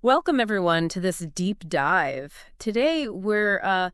Welcome, everyone, to this deep dive. Today, we're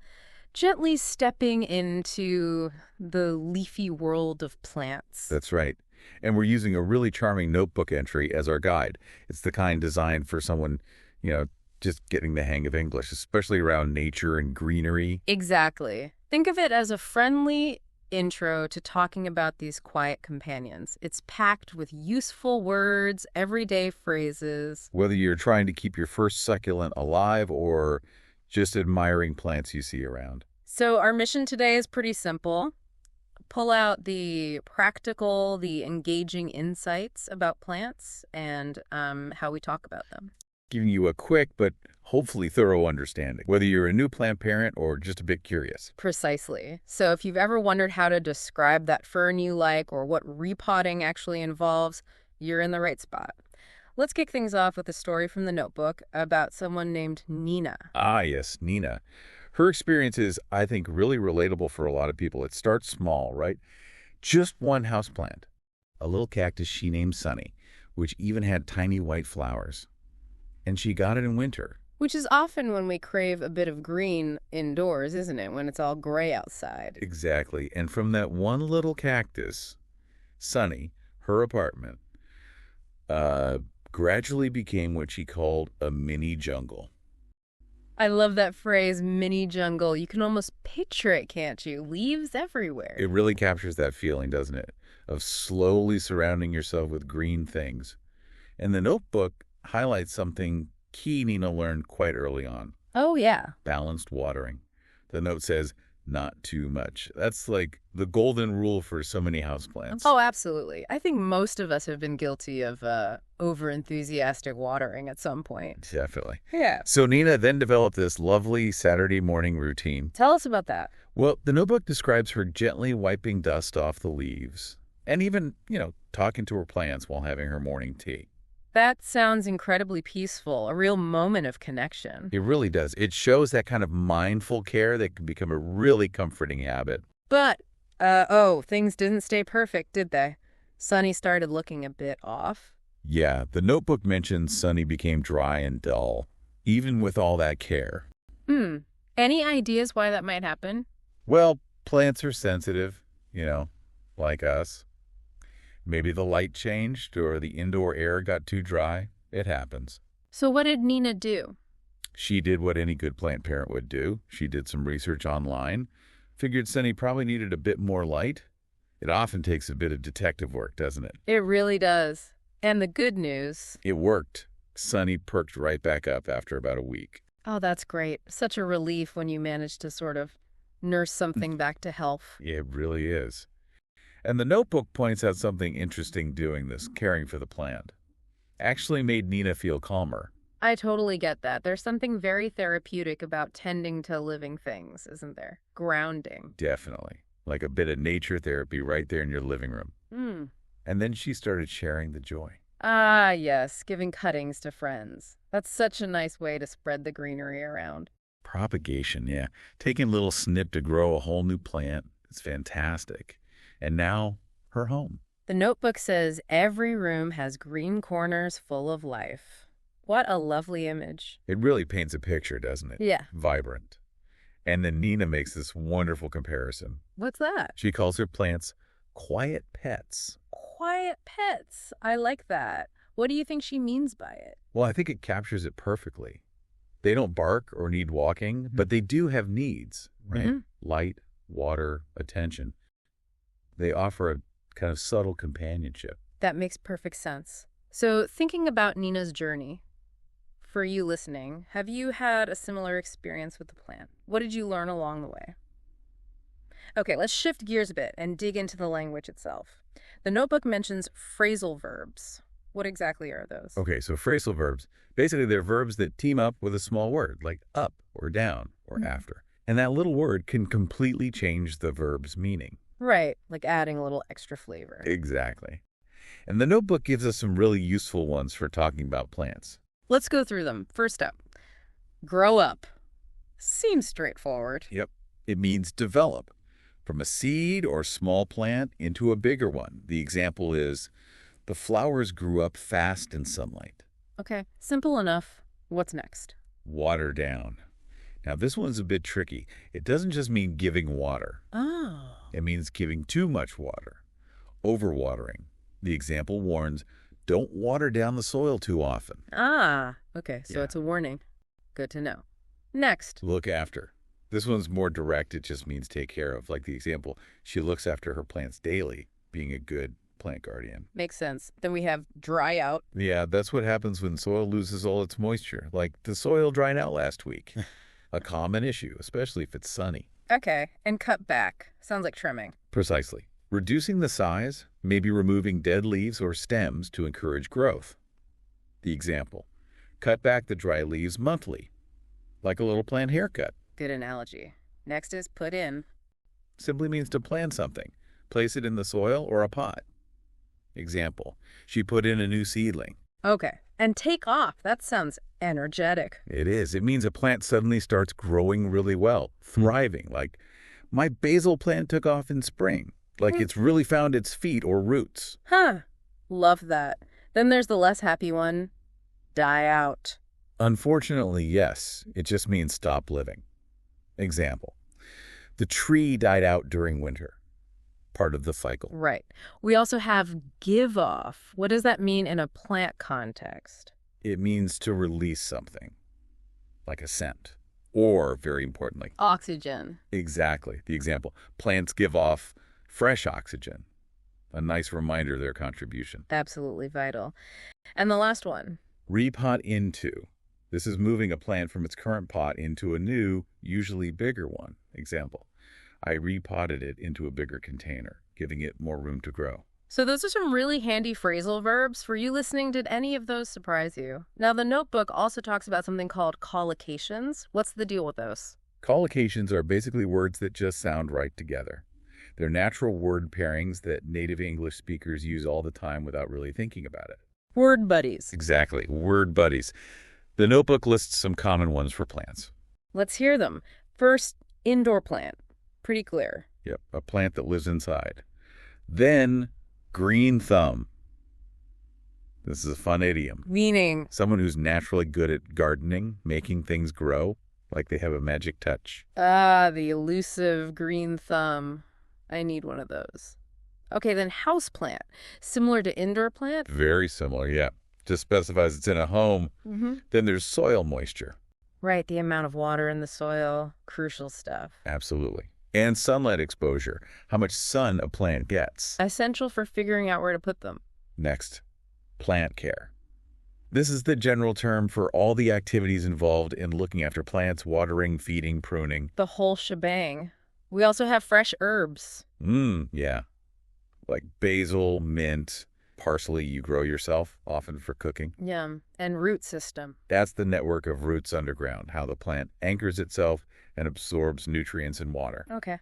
gently stepping into the leafy world of plants. That's right. And we're using a really charming notebook entry as our guide. It's the kind designed for someone, you know, just getting the hang of English, especially around nature and greenery. Exactly. Think of it as a friendly intro to talking about these quiet companions. It's packed with useful words, everyday phrases. Whether you're trying to keep your first succulent alive or just admiring plants you see around. So our mission today is pretty simple. Pull out the practical, the engaging insights about plants and how we talk about them. Giving you a quick but hopefully thorough understanding, whether you're a new plant parent or just a bit curious. Precisely. So if you've ever wondered how to describe that fern you like or what repotting actually involves, you're in the right spot. Let's kick things off with a story from the notebook about someone named Nina. Ah, yes, Nina. Her experience is, I think, really relatable for a lot of people. It starts small, right? Just one houseplant, a little cactus she named Sunny, which even had tiny white flowers. And she got it in winter. Which is often when we crave a bit of green indoors, isn't it? When it's all gray outside. Exactly. And from that one little cactus, Sunny, her apartment, gradually became what she called a mini jungle. I love that phrase, mini jungle. You can almost picture it, can't you? Leaves everywhere. It really captures that feeling, doesn't it? Of slowly surrounding yourself with green things. And the notebook highlights something key Nina learned quite early on. Oh, yeah. Balanced watering. The note says, not too much. That's like the golden rule for so many houseplants. Oh, absolutely. I think most of us have been guilty of over-enthusiastic watering at some point. Definitely. Yeah. So Nina then developed this lovely Saturday morning routine. Tell us about that. Well, the notebook describes her gently wiping dust off the leaves and even, talking to her plants while having her morning tea. That sounds incredibly peaceful, a real moment of connection. It really does. It shows that kind of mindful care that can become a really comforting habit. But, things didn't stay perfect, did they? Sunny started looking a bit off. Yeah, the notebook mentions Sunny became dry and dull, even with all that care. Any ideas why that might happen? Well, plants are sensitive, like us. Maybe the light changed or the indoor air got too dry. It happens. So what did Nina do? She did what any good plant parent would do. She did some research online, figured Sunny probably needed a bit more light. It often takes a bit of detective work, doesn't it? It really does. And the good news. It worked. Sunny perked right back up after about a week. Oh, that's great. Such a relief when you manage to sort of nurse something back to health. It really is. And the notebook points out something interesting doing this, caring for the plant. Actually made Nina feel calmer. I totally get that. There's something very therapeutic about tending to living things, isn't there? Grounding. Definitely. Like a bit of nature therapy right there in your living room. And then she started sharing the joy. Ah, yes, giving cuttings to friends. That's such a nice way to spread the greenery around. Propagation, yeah. Taking a little snip to grow a whole new plant. It's fantastic. And now, her home. The notebook says every room has green corners full of life. What a lovely image. It really paints a picture, doesn't it? Yeah. Vibrant. And then Nina makes this wonderful comparison. What's that? She calls her plants quiet pets. Quiet pets. I like that. What do you think she means by it? Well, I think it captures it perfectly. They don't bark or need walking, but they do have needs, right? Light, water, attention. They offer a kind of subtle companionship. That makes perfect sense. So thinking about Nina's journey, for you listening, have you had a similar experience with the plant? What did you learn along the way? Okay, let's shift gears a bit and dig into the language itself. The notebook mentions phrasal verbs. What exactly are those? Okay, so phrasal verbs, basically they're verbs that team up with a small word, like up or down or after. And that little word can completely change the verb's meaning. Right, like adding a little extra flavor. Exactly. And the notebook gives us some really useful ones for talking about plants. Let's go through them. First up, grow up. Seems straightforward. Yep. It means develop. From a seed or small plant into a bigger one. The example is, the flowers grew up fast in sunlight. Okay, simple enough. What's next? Water down. Now, this one's a bit tricky. It doesn't just mean giving water. Oh. It means giving too much water, overwatering. The example warns, don't water down the soil too often. Ah, okay, so Yeah. it's a warning. Good to know. Next. Look after. This one's more direct. It just means take care of. Like the example, she looks after her plants daily, being a good plant guardian. Makes sense. Then we have dry out. Yeah, that's what happens when soil loses all its moisture. Like the soil dried out last week. A common issue, especially if it's sunny. Okay, and cut back. Sounds like trimming. Precisely. Reducing the size, maybe removing dead leaves or stems to encourage growth. The example, cut back the dry leaves monthly, like a little plant haircut. Good analogy. Next is put in. Simply means to plant something. Place it in the soil or a pot. Example, she put in a new seedling. Okay, and take off. That sounds energetic. It is. It means a plant suddenly starts growing really well, thriving. Like my basil plant took off in spring. Like it's really found its feet or roots. Huh. Love that. Then there's the less happy one. Die out. Unfortunately, yes. It just means stop living. Example, the tree died out during winter. Part of the cycle. Right. We also have give off. What does that mean in a plant context? It means to release something, like a scent. Or, very importantly, Oxygen. exactly. The example, plants give off fresh oxygen. A nice reminder of their contribution. Absolutely vital. And the last one. Repot into. This is moving a plant from its current pot into a new, usually bigger one. Example, I repotted it into a bigger container, giving it more room to grow. So those are some really handy phrasal verbs. For you listening, did any of those surprise you? Now, the notebook also talks about something called collocations. What's the deal with those? Collocations are basically words that just sound right together. They're natural word pairings that native English speakers use all the time without really thinking about it. Word buddies. Exactly, word buddies. The notebook lists some common ones for plants. Let's hear them. First, indoor plant. Pretty clear. Yep, a plant that lives inside. Then, green thumb. This is a fun idiom. Meaning, Someone who's naturally good at gardening, making things grow, like they have a magic touch. the elusive green thumb. I need one of those. Okay, then house plant. Similar to indoor plant? Very similar, yeah. Just specifies it's in a home. Mm-hmm. Then there's soil moisture. Right, the amount of water in the soil. Crucial stuff. Absolutely. And sunlight exposure, how much sun a plant gets. Essential for figuring out where to put them. Next, plant care. This is the general term for all the activities involved in looking after plants, watering, feeding, pruning. The whole shebang. We also have fresh herbs. Yeah. Like basil, mint, parsley you grow yourself, often for cooking. Yum. And root system. That's the network of roots underground, how the plant anchors itself and absorbs nutrients and water. Okay.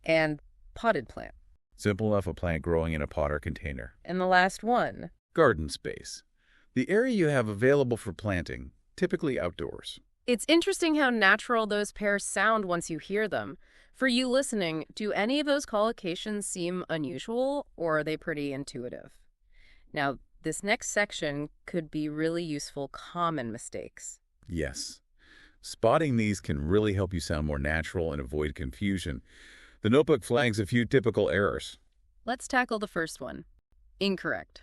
And potted plant. Simple enough, a plant growing in a pot or container. And the last one. Garden space. The area you have available for planting, typically outdoors. It's interesting how natural those pairs sound once you hear them. For you listening, do any of those collocations seem unusual, or are they pretty intuitive? Now, this next section could be really useful common mistakes. Yes. Spotting these can really help you sound more natural and avoid confusion. The notebook flags a few typical errors. Let's tackle the first one. Incorrect.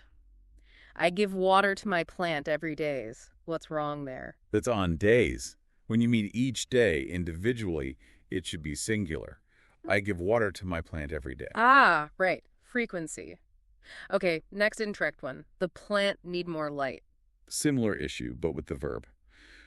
I give water to my plant every day. What's wrong there? That's on days. When you mean each day individually, it should be singular. I give water to my plant every day. Ah, right. Frequency. Okay, next incorrect one. The plant need more light. Similar issue, but with the verb.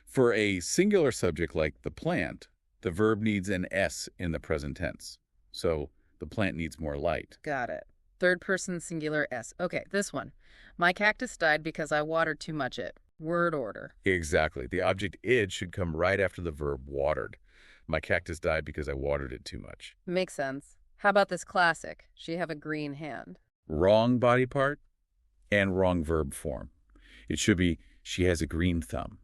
For a singular subject like the plant, the verb needs an S in the present tense. So the plant needs more light. Got it. Third person singular S. Okay, this one. My cactus died because I watered too much it. Word order. Exactly. The object id should come right after the verb watered. My cactus died because I watered it too much. Makes sense. How about this classic? She have a green hand. Wrong body part and wrong verb form. It should be, she has a green thumb.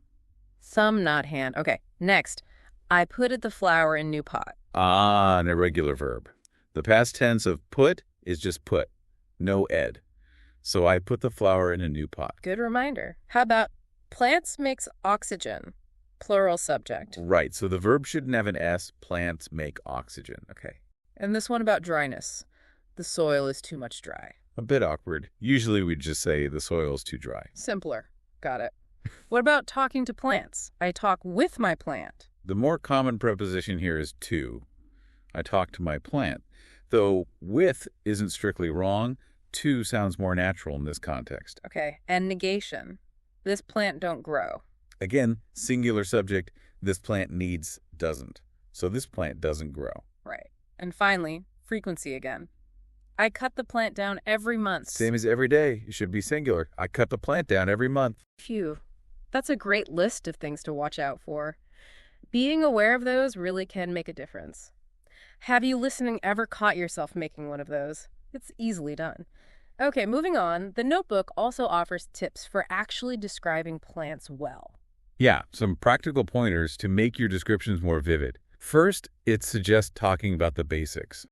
Thumb, not hand. Okay, next. I putted the flower in new pot. Ah, an irregular verb. The past tense of put is just put, no ed. So I put the flower in a new pot. Good reminder. How about Plants makes oxygen. Plural subject. Right, so the verb shouldn't have an S. Plants make oxygen. Okay. And this one about dryness. The soil is too much dry. A bit awkward. Usually we'd just say the soil's too dry. Simpler. Got it. What about talking to plants? I talk with my plant. The more common preposition here is to. I talk to my plant. Though with isn't strictly wrong, to sounds more natural in this context. Okay. And negation. This plant don't grow. Again, singular subject, this plant needs, doesn't. So this plant doesn't grow. Right. And finally, frequency again. I cut the plant down every month. Same as every day. It should be singular. I cut the plant down every month. Phew. That's a great list of things to watch out for. Being aware of those really can make a difference. Have you listening ever caught yourself making one of those? It's easily done. Okay, moving on. The notebook also offers tips for actually describing plants well. Yeah, some practical pointers to make your descriptions more vivid. First, it suggests talking about the basics.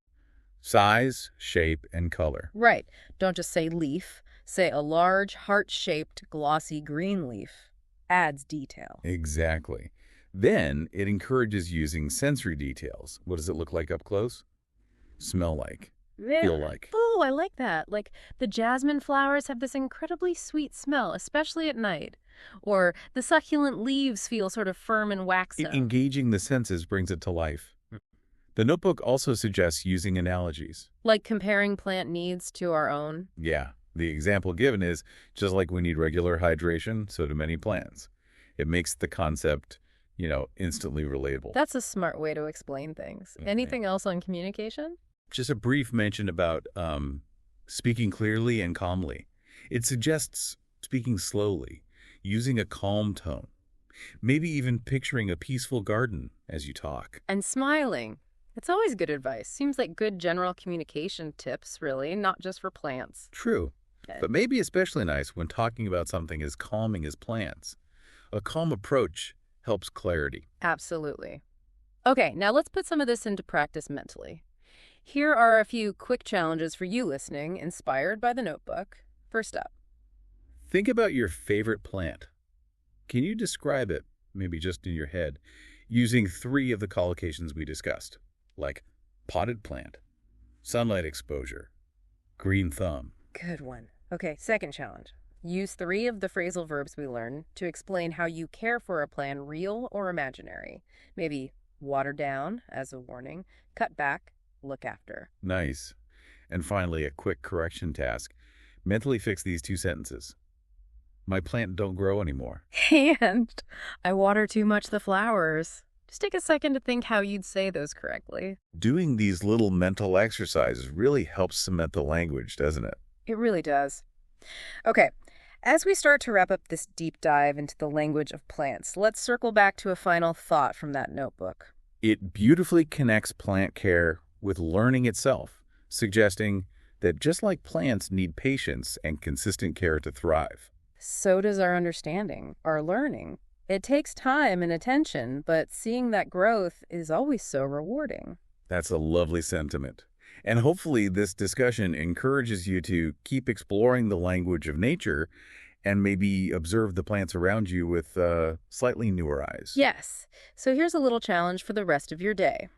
Size, shape, and color. Right. Don't just say leaf. Say a large, heart-shaped, glossy green leaf. Adds detail. Exactly. Then it encourages using sensory details. What does it look like up close? Smell like. Feel like. Oh, I like that. Like the jasmine flowers have this incredibly sweet smell, especially at night. Or the succulent leaves feel sort of firm and waxy. Engaging the senses brings it to life. The notebook also suggests using analogies. Like comparing plant needs to our own. Yeah. The example given is, just like we need regular hydration, so do many plants. It makes the concept, instantly relatable. That's a smart way to explain things. Anything else on communication? Just a brief mention about speaking clearly and calmly. It suggests speaking slowly, using a calm tone, maybe even picturing a peaceful garden as you talk. And smiling. It's always good advice. Seems like good general communication tips, really, not just for plants. True. But maybe especially nice when talking about something as calming as plants. A calm approach helps clarity. Absolutely. Okay, now let's put some of this into practice mentally. Here are a few quick challenges for you listening, inspired by the notebook. First up. Think about your favorite plant. Can you describe it, maybe just in your head, using 3 of the collocations we discussed, like potted plant, sunlight exposure, green thumb? Good one. Okay, second challenge. Use 3 of the phrasal verbs we learned to explain how you care for a plant, real or imaginary. Maybe water down as a warning, cut back, look after. Nice. And finally, a quick correction task. Mentally fix these 2 sentences. My plant don't grow anymore. And I water too much the flowers. Just take a second to think how you'd say those correctly. Doing these little mental exercises really helps cement the language, doesn't it? It really does. Okay, as we start to wrap up this deep dive into the language of plants, let's circle back to a final thought from that notebook. It beautifully connects plant care with learning itself, suggesting that just like plants need patience and consistent care to thrive. So does our understanding, our learning. It takes time and attention, but seeing that growth is always so rewarding. That's a lovely sentiment. And hopefully this discussion encourages you to keep exploring the language of nature and maybe observe the plants around you with slightly newer eyes. Yes. So here's a little challenge for the rest of your day.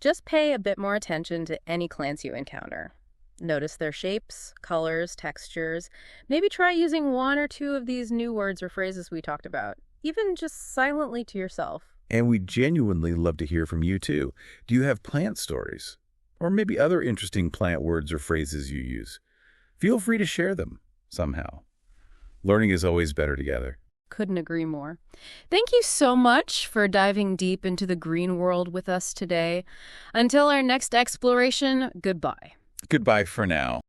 Just pay a bit more attention to any plants you encounter. Notice their shapes, colors, textures. Maybe try using 1 or 2 of these new words or phrases we talked about, even just silently to yourself. And we'd genuinely love to hear from you too. Do you have plant stories? Or maybe other interesting plant words or phrases you use? Feel free to share them somehow. Learning is always better together. Couldn't agree more. Thank you so much for diving deep into the green world with us today. Until our next exploration, goodbye. Goodbye for now.